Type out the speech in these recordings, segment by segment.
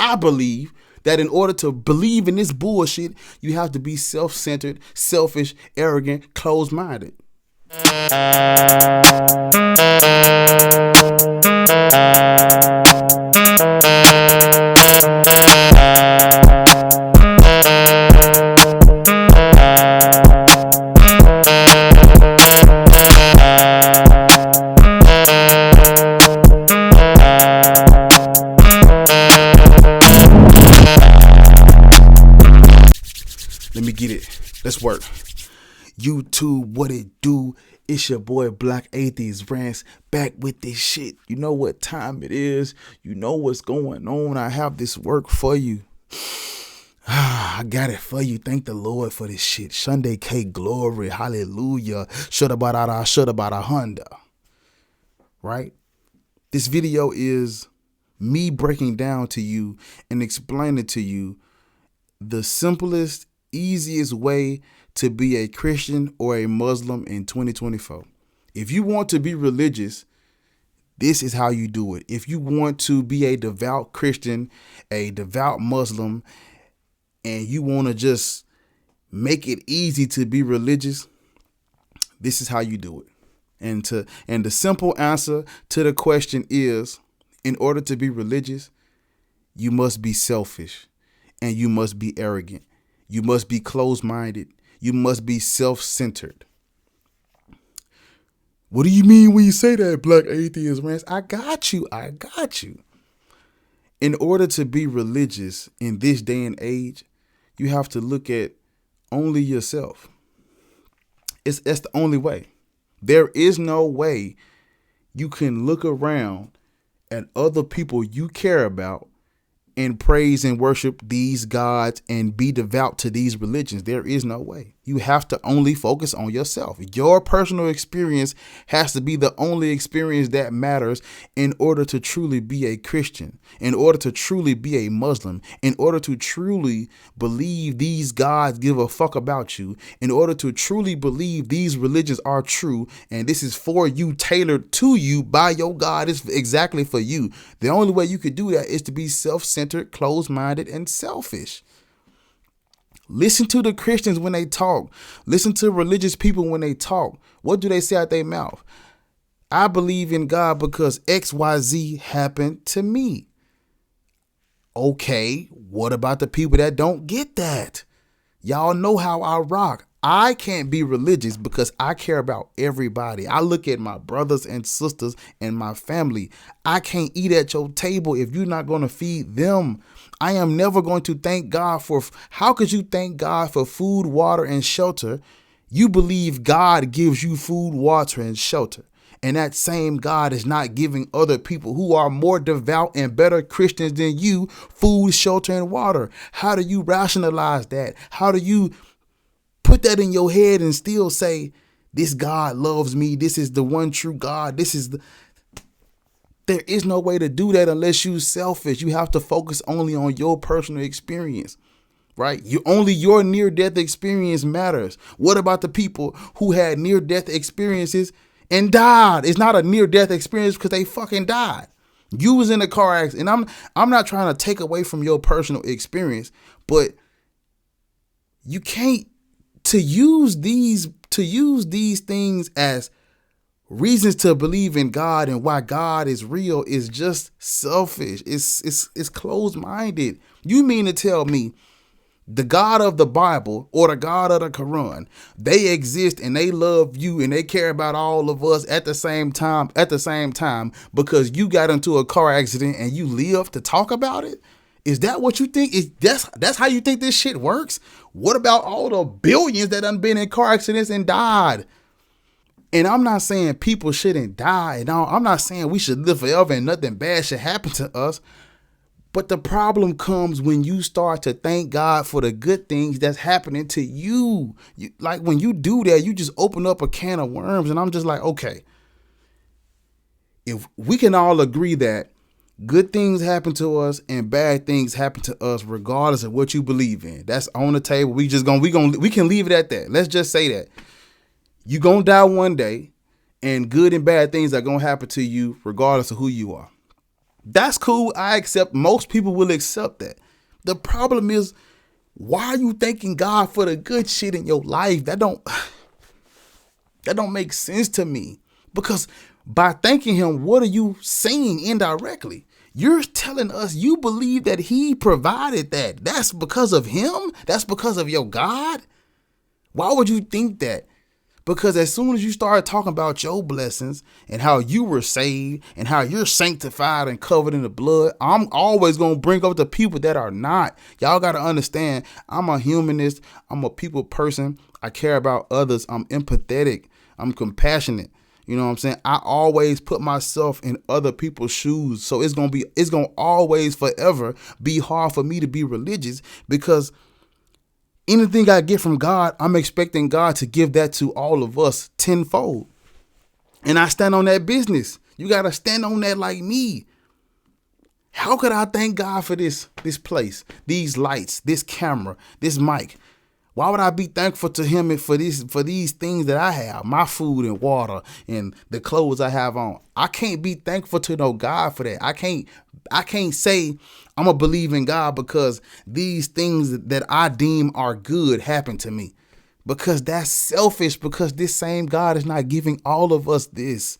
I believe that in order to believe in this bullshit, you have to be self-centered, selfish, arrogant, closed-minded. Let me get it. Let's work. YouTube, what it do? It's your boy Black Atheist Rants back with this shit. You know what time it is. You know what's going on. I have this work for you. I got it for you. Thank the Lord for this shit. Sunday K glory. Hallelujah. Should about a Honda. Right? This video is me breaking down to you and explaining to you the simplest, easiest way to be a Christian or a Muslim in 2024. If you want to be religious, this is how you do it. If you want to be a devout Christian, a devout Muslim, and you want to just make it easy to be religious, this is how you do it. And the simple answer to the question is, in order to be religious, you must be selfish and you must be arrogant. You must be closed-minded. You must be self-centered. What do you mean when you say that, Black Atheist Rants? I got you. In order to be religious in this day and age, you have to look at only yourself. That's the only way. There is no way you can look around at other people you care about and praise and worship these gods and be devout to these religions. There is no way. You have to only focus on yourself. Your personal experience has to be the only experience that matters in order to truly be a Christian, in order to truly be a Muslim, in order to truly believe these gods give a fuck about you, in order to truly believe these religions are true and this is for you, tailored to you by your God. It's exactly for you. The only way you could do that is to be self-centered, closed-minded, and selfish. Listen to the Christians when they talk. Listen to religious people when they talk. What do they say out their mouth? I believe in God because XYZ happened to me. Okay, what about the people that don't get that? Y'all know how I rock. I can't be religious because I care about everybody. I look at my brothers and sisters and my family. I can't eat at your table if you're not going to feed them. I am never going to thank God for, how could you thank God for food, water, and shelter? You believe God gives you food, water, and shelter. And that same God is not giving other people who are more devout and better Christians than you food, shelter, and water. How do you rationalize that? How do you put that in your head and still say, this God loves me, this is the one true God, there is no way to do that unless you're selfish. You have to focus only on your personal experience, right? Only your near-death experience matters. What about the people who had near-death experiences and died? It's not a near-death experience because they fucking died. You was in a car accident, and I'm not trying to take away from your personal experience, but you can't to use these things as reasons to believe in God and why God is real is just selfish. It's closed-minded. You mean to tell me the God of the Bible or the God of the Quran, they exist and they love you and they care about all of us at the same time because you got into a car accident and you live to talk about it? Is that what you think? That's how you think this shit works? What about all the billions that done been in car accidents and died? And I'm not saying people shouldn't die. And I'm not saying we should live forever and nothing bad should happen to us. But the problem comes when you start to thank God for the good things that's happening to you. Like when you do that, you just open up a can of worms. And I'm just like, okay, if we can all agree that good things happen to us and bad things happen to us regardless of what you believe in, that's on the table. We can leave it at that. Let's just say that you're going to die one day and good and bad things are going to happen to you regardless of who you are. That's cool. I accept. Most people will accept that. The problem is, why are you thanking God for the good shit in your life? That don't make sense to me. Because by thanking him, what are you saying indirectly? You're telling us you believe that he provided that. That's because of him? That's because of your God? Why would you think that? Because as soon as you start talking about your blessings and how you were saved and how you're sanctified and covered in the blood, I'm always going to bring up the people that are not. Y'all got to understand, I'm a humanist. I'm a people person. I care about others. I'm empathetic. I'm compassionate. You know what I'm saying? I always put myself in other people's shoes. So it's going to always forever be hard for me to be religious, because anything I get from God, I'm expecting God to give that to all of us tenfold. And I stand on that business. You got to stand on that like me. How could I thank God for this place, these lights, this camera, this mic? Why would I be thankful to him for these things that I have, my food and water and the clothes I have on? I can't be thankful to no God for that. I can't say I'm going to believe in God because these things that I deem are good happen to me, because that's selfish, because this same God is not giving all of us this.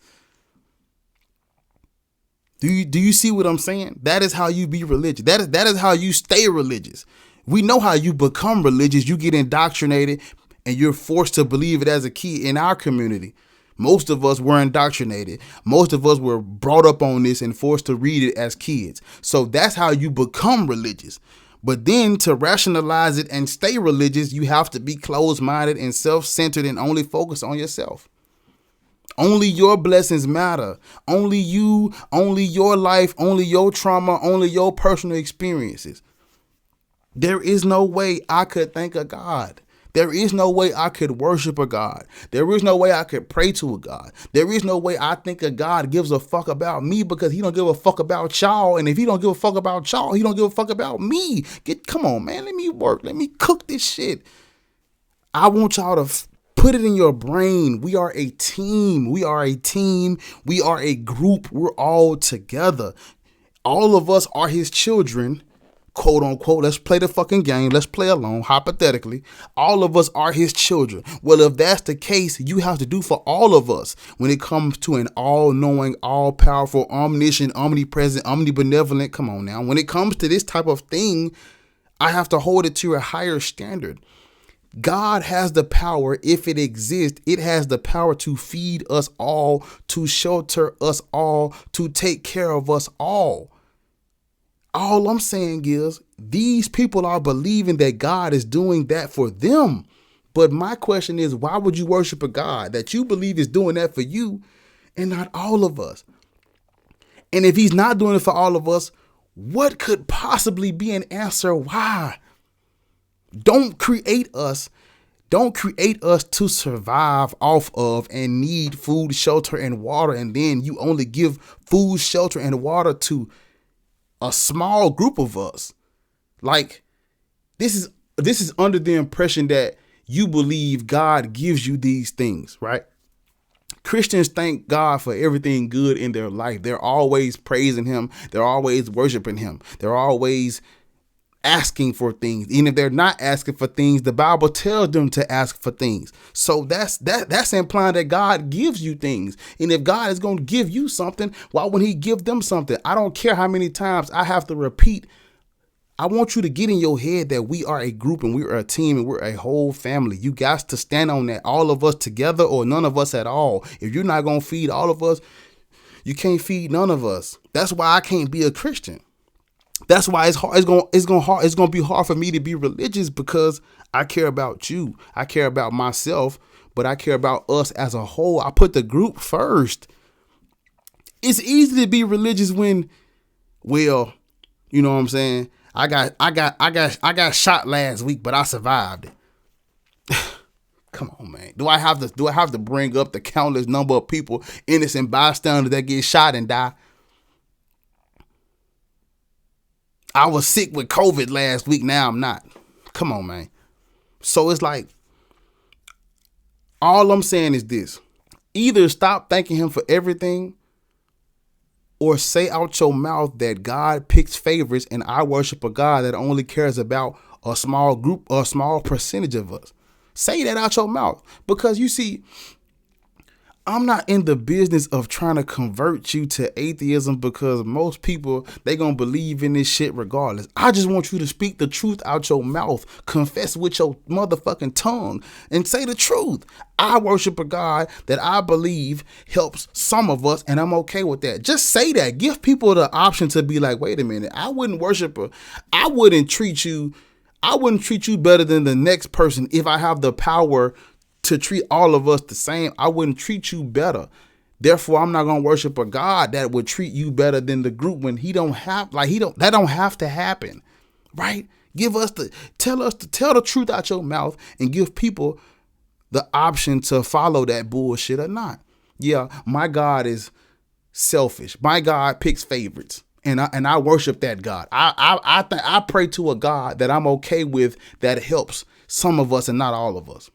Do you see what I'm saying? That is how you be religious. That is how you stay religious. We know how you become religious. You get indoctrinated and you're forced to believe it as a kid in our community. Most of us were indoctrinated. Most of us were brought up on this and forced to read it as kids. So that's how you become religious. But then to rationalize it and stay religious, you have to be closed-minded and self-centered and only focus on yourself. Only your blessings matter. Only you, only your life, only your trauma, only your personal experiences. There is no way I could thank a God. There is no way I could worship a God. There is no way I could pray to a God. There is no way I think a God gives a fuck about me, because he don't give a fuck about y'all. And if he don't give a fuck about y'all, he don't give a fuck about me. Come on, man. Let me work. Let me cook this shit. I want y'all to put it in your brain. We are a team. We are a team. We are a group. We're all together. All of us are his children. Quote unquote, let's play the fucking game. Let's play along. Hypothetically, all of us are his children. Well, if that's the case, you have to do for all of us when it comes to an all-knowing, all-powerful, omniscient, omnipresent, omnibenevolent. Come on now. When it comes to this type of thing, I have to hold it to a higher standard. God has the power. If it exists, it has the power to feed us all, to shelter us all, to take care of us all. All I'm saying is these people are believing that God is doing that for them. But my question is, why would you worship a God that you believe is doing that for you and not all of us? And if he's not doing it for all of us, what could possibly be an answer why? Don't create us to survive off of and need food, shelter, and water. And then you only give food, shelter, and water to a small group of us. Like, this is under the impression that you believe God gives you these things, right? Christians thank God for everything good in their life. They're always praising him. They're always worshiping him. They're always asking for things. Even if they're not asking for things, the Bible tells them to ask for things. So that's implying that God gives you things. And if God is going to give you something, why wouldn't he give them something? I don't care how many times I have to repeat. I want you to get in your head that we are a group and we're a team and we're a whole family. You got to stand on that. All of us together or none of us at all. If you're not going to feed all of us, you can't feed none of us. That's why I can't be a Christian. That's why it's hard. It's going to be hard for me to be religious, because I care about you. I care about myself, but I care about us as a whole. I put the group first. It's easy to be religious when, well, you know what I'm saying? I got shot last week, but I survived it. Come on, man. Do I have to bring up the countless number of people, innocent bystanders, that get shot and die? I was sick with COVID last week. Now I'm not. Come on, man. So it's like, all I'm saying is this: either stop thanking him for everything, or say out your mouth that God picks favorites and I worship a God that only cares about a small group or a small percentage of us. Say that out your mouth, because you see, I'm not in the business of trying to convert you to atheism, because most people, they gonna believe in this shit regardless. I just want you to speak the truth out your mouth, confess with your motherfucking tongue, and say the truth. I worship a God that I believe helps some of us, and I'm okay with that. Just say that. Give people the option to be like, wait a minute, I wouldn't treat you better than the next person if I have the power to treat all of us the same. I wouldn't treat you better. Therefore, I'm not going to worship a God that would treat you better than the group when that don't have to happen. Right? Tell the truth out your mouth and give people the option to follow that bullshit or not. Yeah, my God is selfish. My God picks favorites. And I worship that God. I pray to a God that I'm okay with, that helps some of us and not all of us.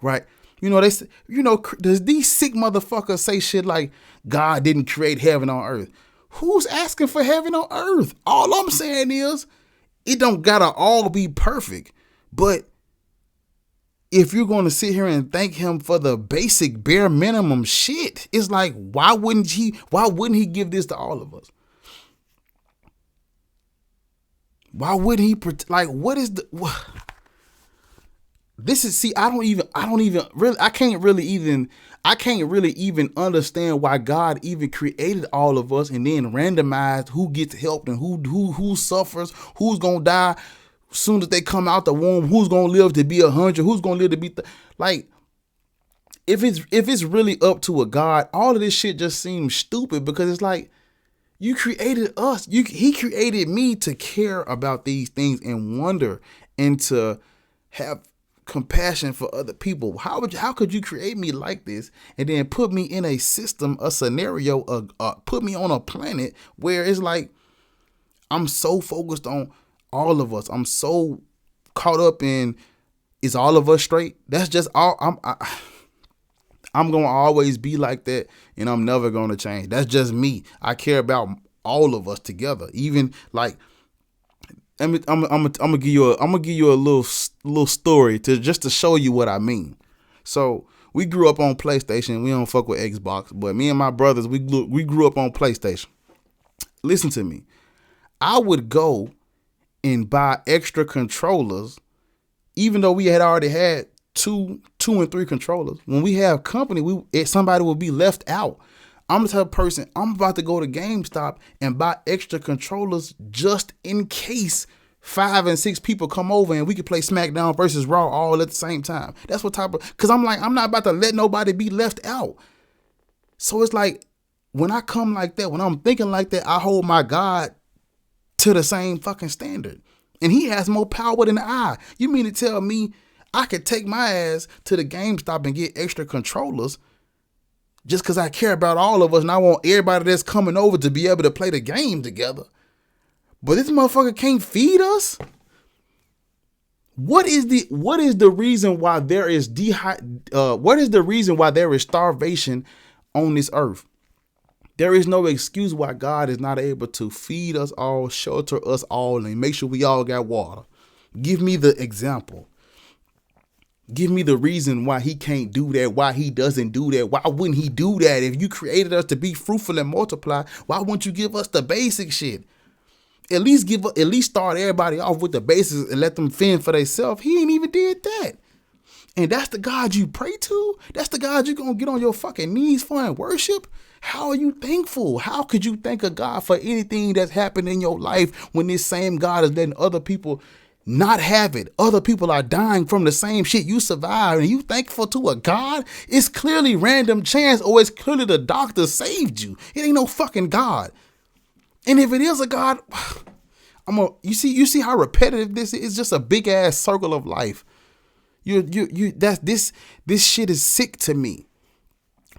Right? Does these sick motherfuckers say shit like God didn't create heaven on earth? Who's asking for heaven on earth? All I'm saying is it don't gotta all be perfect. But if you're going to sit here and thank him for the basic bare minimum shit, it's like, why wouldn't he give this to all of us? Why wouldn't he what is the what? This is, see, I can't really even understand why God even created all of us and then randomized who gets helped and who suffers, who's gonna die soon as they come out the womb, who's gonna live to be 100, who's gonna live to be if it's really up to a God, all of this shit just seems stupid, because it's like, you created us, he created me to care about these things and wonder and to have compassion for other people. How could you create me like this and then put me in a system, a scenario, put me on a planet where it's like I'm so focused on all of us. I'm so caught up in, is all of us straight? That's just all I'm gonna always be like that, and I'm never gonna change. That's just me. I care about all of us together. Even like, I'm gonna give you a little story to show you what I mean. So we grew up on PlayStation. We don't fuck with Xbox, but me and my brothers, we grew up on PlayStation. Listen to me. I would go and buy extra controllers, even though we had already had two and three controllers. When we have company, somebody will be left out. I'm the type of person, I'm about to go to GameStop and buy extra controllers just in case 5 and 6 people come over and we can play SmackDown versus Raw all at the same time. That's what type of, because I'm not about to let nobody be left out. So it's like, when I come like that, when I'm thinking like that, I hold my God to the same fucking standard. And he has more power than I. You mean to tell me I could take my ass to the GameStop and get extra controllers just because I care about all of us and I want everybody that's coming over to be able to play the game together? But this motherfucker can't feed us? What is the reason why there is starvation on this earth? There is no excuse why God is not able to feed us all, shelter us all, and make sure we all got water. Give me the example. Give me the reason why he can't do that, why he doesn't do that. Why wouldn't he do that? If you created us to be fruitful and multiply, why wouldn't you give us the basic shit? At least start everybody off with the basics and let them fend for themselves. He ain't even did that. And that's the God you pray to? That's the God you're going to get on your fucking knees for and worship? How are you thankful? How could you thank a God for anything that's happened in your life when this same God is letting other people not have it? Other people are dying from the same shit you survived, and you thankful to a God? It's clearly random chance, or it's clearly the doctor saved you. It ain't no fucking God. And if it is a God, you see how repetitive this is? It's just a big ass circle of life. This shit is sick to me,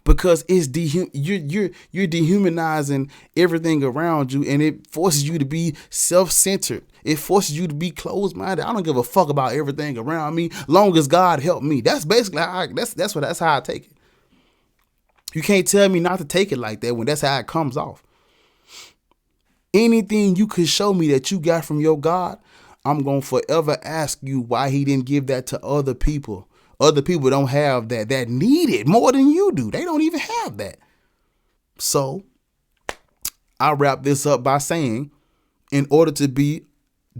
because it's you're dehumanizing everything around you, and it forces you to be self-centered. It forces you to be closed-minded. I don't give a fuck about everything around me, long as God help me. That's basically that's how I take it. You can't tell me not to take it like that when that's how it comes off. Anything you could show me that you got from your God, I'm going to forever ask you why he didn't give that to other people. Other people don't have that need it more than you do. They don't even have that. So I wrap this up by saying, in order to be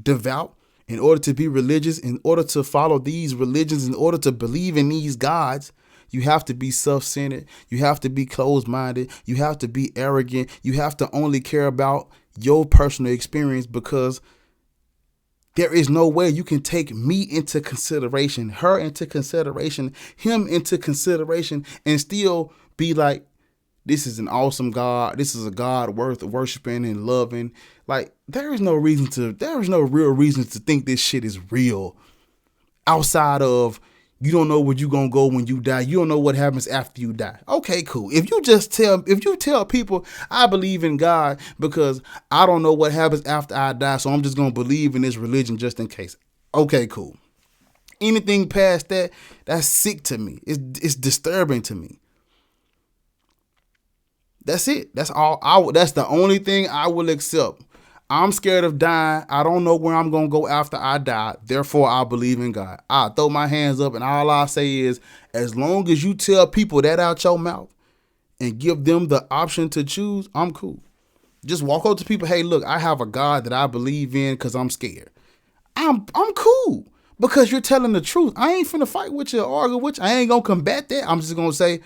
devout, in order to be religious, in order to follow these religions, in order to believe in these gods, you have to be self-centered. You have to be closed-minded. You have to be arrogant. You have to only care about your personal experience, because there is no way you can take me into consideration, her into consideration, him into consideration, and still be like, this is an awesome God. This is a God worth worshiping and loving. Like, there is no real reason to think this shit is real, outside of you don't know where you're going to go when you die. You don't know what happens after you die. Okay, cool. If you tell people I believe in God because I don't know what happens after I die, so I'm just going to believe in this religion just in case. Okay, cool. Anything past that, that's sick to me. It's disturbing to me. That's it. That's all. That's the only thing I will accept. I'm scared of dying. I don't know where I'm going to go after I die. Therefore, I believe in God. I throw my hands up, and all I say is, as long as you tell people that out your mouth and give them the option to choose, I'm cool. Just walk up to people. Hey, look, I have a God that I believe in because I'm scared. I'm cool because you're telling the truth. I ain't finna fight with you or argue with you. I ain't going to combat that. I'm just going to say,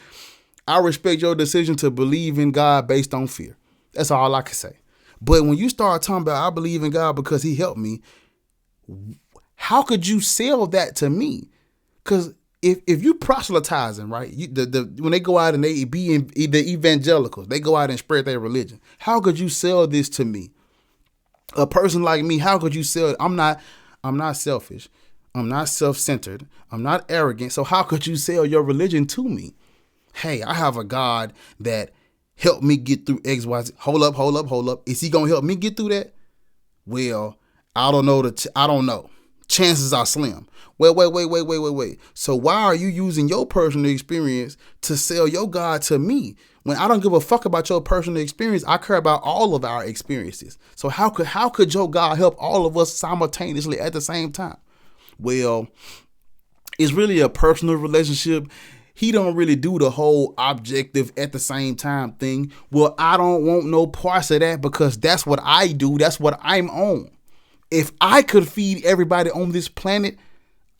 I respect your decision to believe in God based on fear. That's all I can say. But when you start talking about I believe in God because he helped me, how could you sell that to me? Because if you proselytizing, right, when they go out and they be in the evangelicals, they go out and spread their religion. How could you sell this to me? A person like me, how could you sell it? I'm not selfish. I'm not self-centered. I'm not arrogant. So how could you sell your religion to me? Hey, I have a God that helped me get through X, Y, Z. Hold up. Is he going to help me get through that? Well, I don't know. I don't know. Chances are slim. Wait. So why are you using your personal experience to sell your God to me? When I don't give a fuck about your personal experience, I care about all of our experiences. So how could your God help all of us simultaneously at the same time? Well, it's really a personal relationship. He don't really do the whole objective at the same time thing. Well, I don't want no parts of that because that's what I do. That's what I'm on. If I could feed everybody on this planet,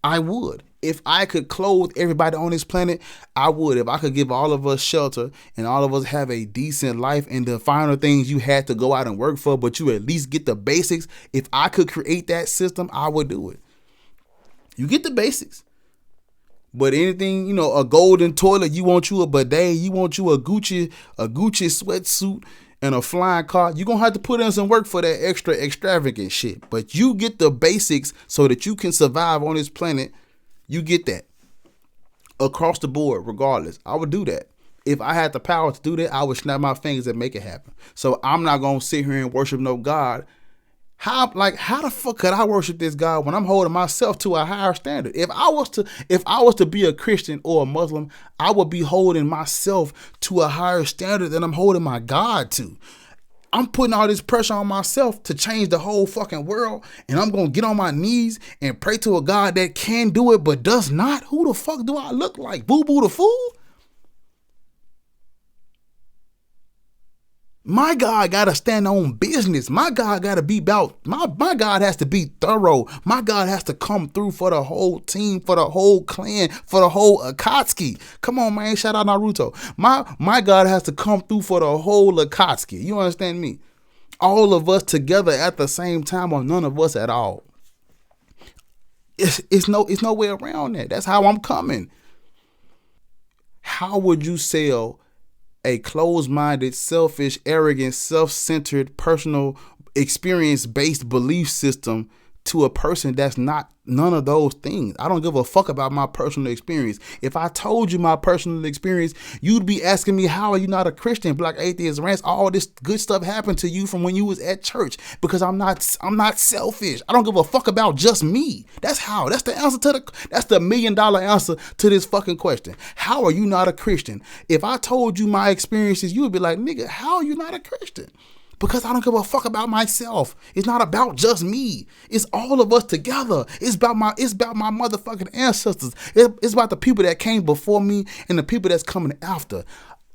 I would. If I could clothe everybody on this planet, I would. If I could give all of us shelter and all of us have a decent life and the final things you had to go out and work for, but you at least get the basics. If I could create that system, I would do it. You get the basics. But anything, a golden toilet, you want you a bidet, you want you a Gucci sweatsuit and a flying car, you're going to have to put in some work for that extra extravagant shit. But you get the basics so that you can survive on this planet. You get that across the board, regardless. I would do that. If I had the power to do that, I would snap my fingers and make it happen. So I'm not going to sit here and worship no God. How the fuck could I worship this God when I'm holding myself to a higher standard? If I was to be a Christian or a Muslim, I would be holding myself to a higher standard than I'm holding my God to. I'm putting all this pressure on myself to change the whole fucking world, and I'm going to get on my knees and pray to a God that can do it but does not. Who the fuck do I look like? Boo Boo the Fool? My God got to stand on business. My God got to be about, my God has to be thorough. My God has to come through for the whole team, for the whole clan, for the whole Akatsuki. Come on, man. Shout out Naruto. My God has to come through for the whole Akatsuki. You understand me? All of us together at the same time, or none of us at all. It's no way around that. That's how I'm coming. How would you sell a closed-minded, selfish, arrogant, self-centered, personal, experience-based belief system to a person that's not none of those things? I don't give a fuck about my personal experience. If I told you my personal experience, you'd be asking me, how are you not a Christian? Black Atheist Rants, all this good stuff happened to you from when you was at church, because I'm not selfish. I don't give a fuck about just me. That's the answer that's the $1 million answer to this fucking question. How are you not a Christian? If I told you my experiences, you would be like, nigga, how are you not a Christian? Because I don't give a fuck about myself. It's not about just me. It's all of us together. It's about my motherfucking ancestors. It's about the people that came before me and the people that's coming after.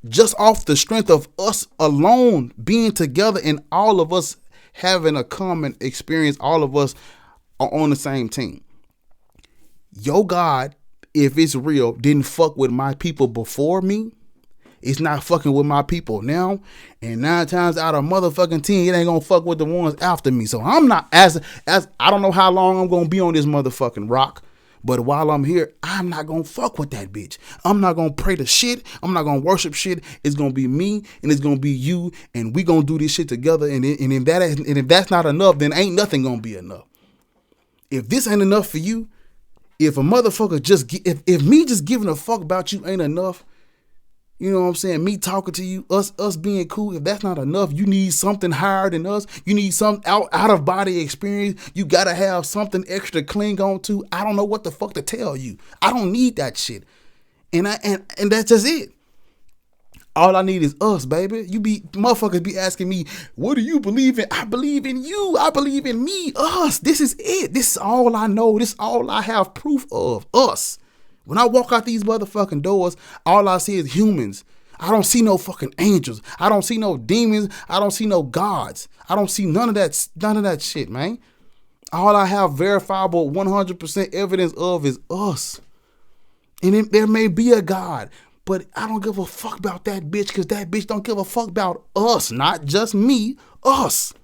Just off the strength of us alone being together and all of us having a common experience, all of us are on the same team. Your God, if it's real, didn't fuck with my people before me. It's not fucking with my people now. And 9 times out of motherfucking 10, it ain't gonna fuck with the ones after me. So I'm not as I don't know how long I'm gonna be on this motherfucking rock. But while I'm here, I'm not gonna fuck with that bitch. I'm not gonna pray to shit. I'm not gonna worship shit. It's gonna be me and it's gonna be you, and we gonna do this shit together. And if that's not enough, then ain't nothing gonna be enough. If this ain't enough for you, if a motherfucker if me just giving a fuck about you ain't enough, you know what I'm saying? Me talking to you, us being cool. If that's not enough, you need something higher than us. You need some out of body experience. You gotta have something extra to cling on to. I don't know what the fuck to tell you. I don't need that shit. And that's just it. All I need is us, baby. Motherfuckers be asking me, what do you believe in? I believe in you. I believe in me. Us. This is it. This is all I know. This is all I have proof of. Us. When I walk out these motherfucking doors, all I see is humans. I don't see no fucking angels. I don't see no demons. I don't see no gods. I don't see none of that shit, man. All I have verifiable 100% evidence of is us. And there may be a God, but I don't give a fuck about that bitch because that bitch don't give a fuck about us. Not just me, us.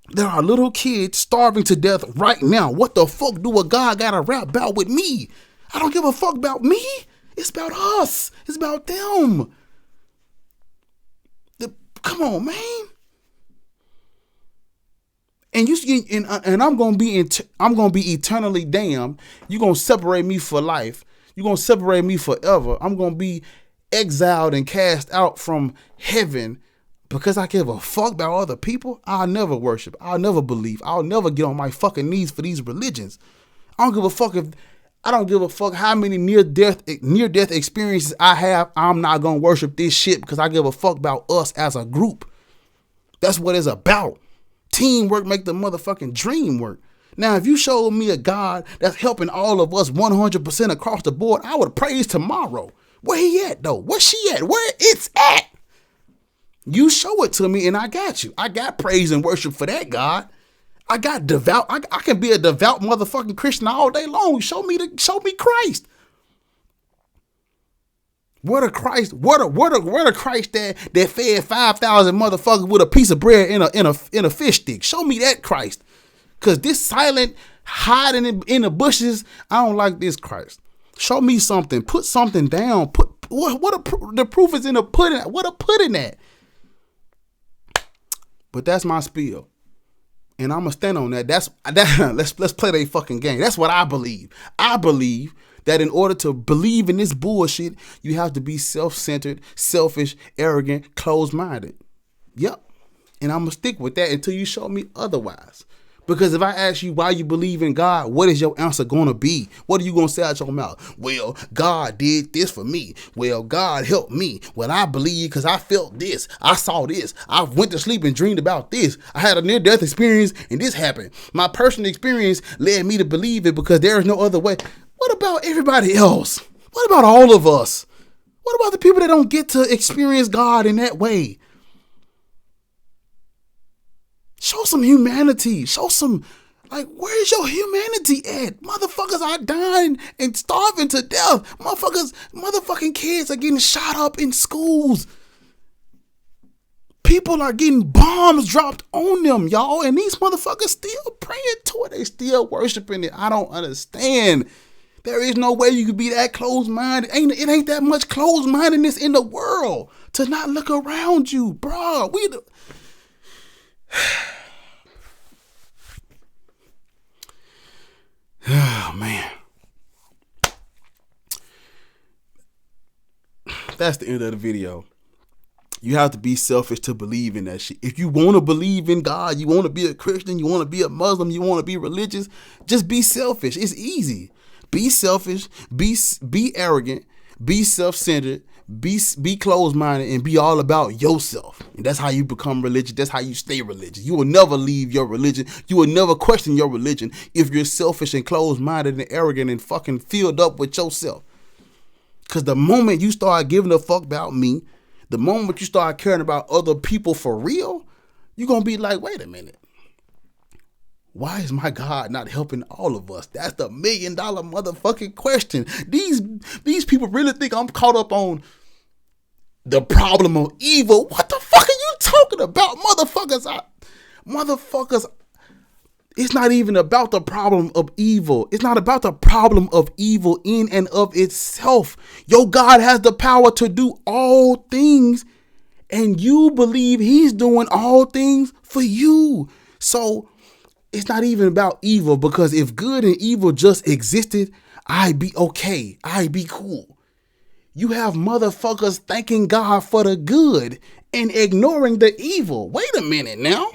There are little kids starving to death right now. What the fuck do a God gotta rap about with me? I don't give a fuck about me. It's about us. It's about them. Come on, man. And I'm gonna be eternally damned. You're gonna separate me for life. You're gonna separate me forever. I'm gonna be exiled and cast out from heaven because I give a fuck about other people. I'll never worship. I'll never believe. I'll never get on my fucking knees for these religions. I don't give a fuck how many near-death experiences I have. I'm not going to worship this shit because I give a fuck about us as a group. That's what it's about. Teamwork make the motherfucking dream work. Now, if you showed me a God that's helping all of us 100% across the board, I would praise tomorrow. Where he at, though? Where's she at? Where it's at? You show it to me and I got you. I got praise and worship for that God. I got devout. I can be a devout motherfucking Christian all day long. Show me Christ. Where the Christ that fed 5,000 motherfuckers with a piece of bread in a fish stick? Show me that Christ. Cause this silent hiding in the bushes, I don't like this Christ. Show me something. Put something down. The proof is in the pudding. What a pudding at. But that's my spiel. And I'm gonna stand on that. Let's play that fucking game. That's what I believe. I believe that in order to believe in this bullshit, you have to be self-centered, selfish, arrogant, closed-minded. Yep. And I'm gonna stick with that until you show me otherwise. Because if I ask you why you believe in God, what is your answer gonna be? What are you gonna say out your mouth? Well, God did this for me. Well, God helped me. Well, I believe because I felt this. I saw this. I went to sleep and dreamed about this. I had a near-death experience and this happened. My personal experience led me to believe it because there is no other way. What about everybody else? What about all of us? What about the people that don't get to experience God in that way? Show some humanity. Show some, where's your humanity at? Motherfuckers are dying and starving to death. Motherfucking kids are getting shot up in schools. People are getting bombs dropped on them, y'all. And these motherfuckers still praying to it. They still worshiping it. I don't understand. There is no way you could be that closed-minded. It ain't that much closed-mindedness in the world to not look around you, bro. Oh, man. That's the end of the video. You have to be selfish to believe in that shit. If you want to believe in God, you want to be a Christian, you want to be a Muslim, you want to be religious, just be selfish. It's easy. Be selfish, be arrogant, be self-centered, Be closed-minded and be all about yourself. And that's how you become religious. That's how you stay religious. You will never leave your religion. You will never question your religion if you're selfish and closed-minded and arrogant and fucking filled up with yourself. Because the moment you start giving a fuck about me, the moment you start caring about other people for real, you're going to be like, wait a minute. Why is my God not helping all of us? That's the $1 million motherfucking question. These people really think I'm caught up on the problem of evil. What the fuck are you talking about, motherfuckers? Motherfuckers, it's not even about the problem of evil. It's not about the problem of evil in and of itself. Your God has the power to do all things, and you believe he's doing all things for you. So it's not even about evil, because if good and evil just existed, I'd be okay. I'd be cool. You have motherfuckers thanking God for the good and ignoring the evil. Wait a minute now.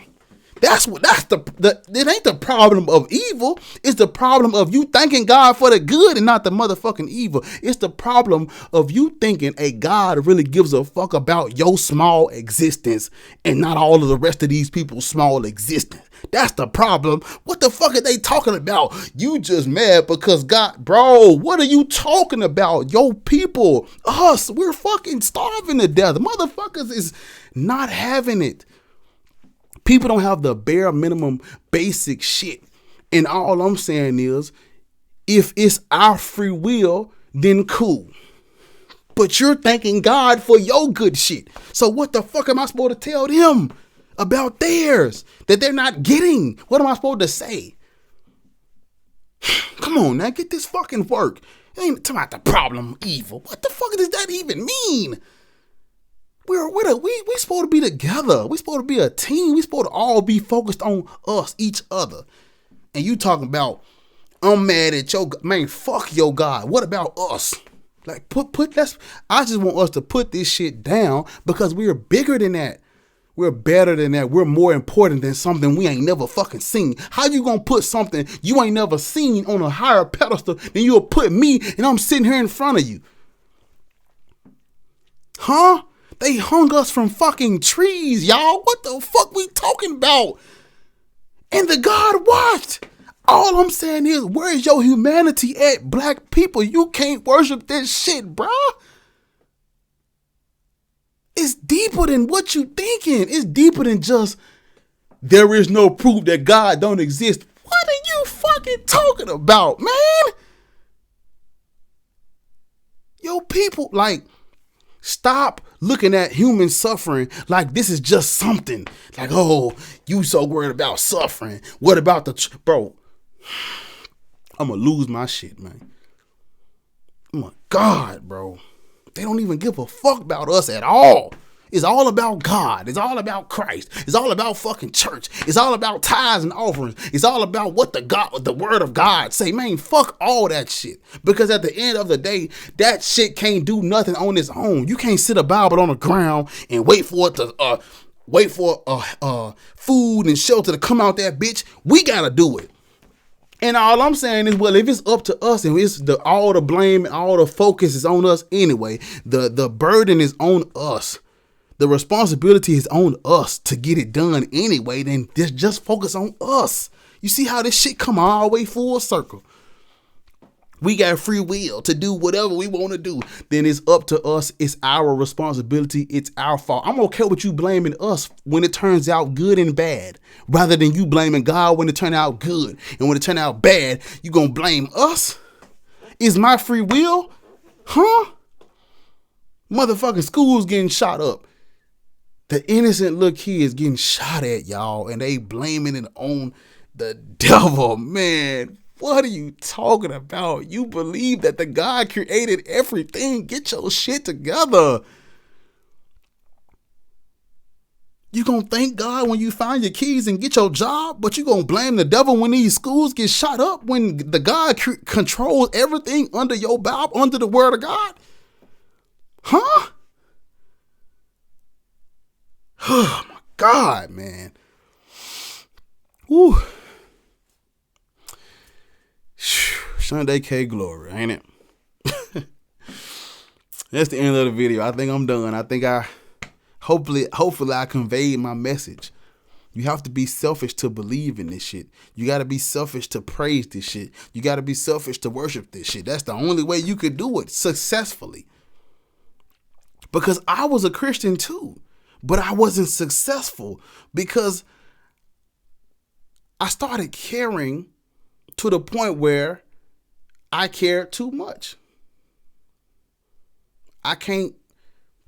It ain't the problem of evil. It's the problem of you thanking God for the good and not the motherfucking evil. It's the problem of you thinking a God really gives a fuck about your small existence and not all of the rest of these people's small existence. That's the problem. What the fuck are they talking about? You just mad because God, bro, what are you talking about? Yo, people, us, we're fucking starving to death. Motherfuckers is not having it. People don't have the bare minimum basic shit. And all I'm saying is, if it's our free will, then cool. But you're thanking God for your good shit. So what the fuck am I supposed to tell them about theirs that they're not getting? What am I supposed to say? Come on now, get this fucking work. It ain't talking about the problem of evil. What the fuck does that even mean? We supposed to be together. We supposed to be a team. We supposed to all be focused on us, each other. And you talking about, I'm mad at your man. Fuck your God. What about us? Like I just want us to put this shit down, because we're bigger than that. We're better than that. We're more important than something we ain't never fucking seen. How you gonna put something you ain't never seen on a higher pedestal than you'll put me, and I'm sitting here in front of you? Huh? They hung us from fucking trees, y'all. What the fuck we talking about? And the God watched. All I'm saying is, where's your humanity at, black people? You can't worship this shit, bruh. It's deeper than what you thinking. It's deeper than just, there is no proof that God don't exist. What are you fucking talking about, man? Yo, people, like, stop looking at human suffering like this is just something. Like, oh, you so worried about suffering. What about bro? I'm gonna lose my shit, man. Oh my God, bro. They don't even give a fuck about us at all. It's all about God. It's all about Christ. It's all about fucking church. It's all about tithes and offerings. It's all about what the word of God say. Man, fuck all that shit. Because at the end of the day, that shit can't do nothing on its own. You can't sit a Bible on the ground and wait for it to food and shelter to come out that bitch. We gotta do it. And all I'm saying is, well, if it's up to us and it's all the blame and all the focus is on us anyway, the burden is on us. The responsibility is on us to get it done anyway, then just focus on us. You see how this shit come all the way full circle? We got free will to do whatever we want to do. Then it's up to us. It's our responsibility. It's our fault. I'm okay with you blaming us when it turns out good and bad, rather than you blaming God when it turned out good. And when it turned out bad, you gonna blame us? Is my free will? Huh? Motherfucking schools getting shot up. The innocent little kids getting shot at, y'all, and they blaming it on the devil. Man, what are you talking about? You believe that the God created everything. Get your shit together. You gonna thank God when you find your keys and get your job, but you gonna blame the devil when these schools get shot up, when the God controls everything under your Bible, under the word of God? Huh? Oh my God, man. Woo. Sunday K glory, ain't it? That's the end of the video. I think I'm done. I think hopefully I conveyed my message. You have to be selfish to believe in this shit. You got to be selfish to praise this shit. You got to be selfish to worship this shit. That's the only way you could do it successfully. Because I was a Christian too, but I wasn't successful because I started caring to the point where I cared too much. I can't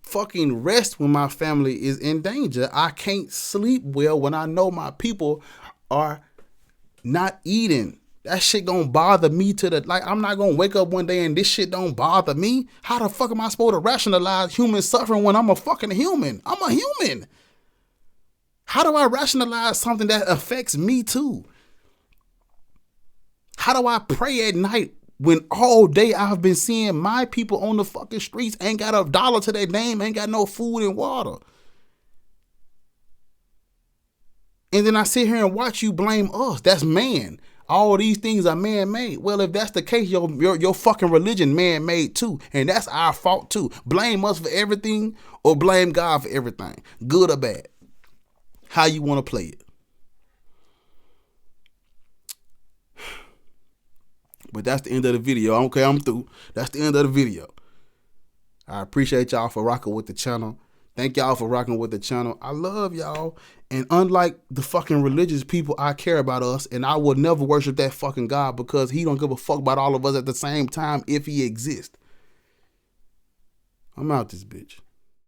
fucking rest when my family is in danger. I can't sleep well when I know my people are not eating. That shit gonna bother me I'm not gonna wake up one day and this shit don't bother me. How the fuck am I supposed to rationalize human suffering when I'm a fucking human? I'm a human. How do I rationalize something that affects me too? How do I pray at night when all day I've been seeing my people on the fucking streets ain't got a dollar to their name, ain't got no food and water? And then I sit here and watch you blame us. That's man. All these things are man-made. Well, if that's the case, your fucking religion man-made too. And that's our fault too. Blame us for everything or blame God for everything. Good or bad. How you want to play it. But that's the end of the video. Okay, I'm through. That's the end of the video. I appreciate y'all for rocking with the channel. Thank y'all for rocking with the channel. I love y'all. And unlike the fucking religious people, I care about us. And I will never worship that fucking God because he don't give a fuck about all of us at the same time if he exists. I'm out this bitch.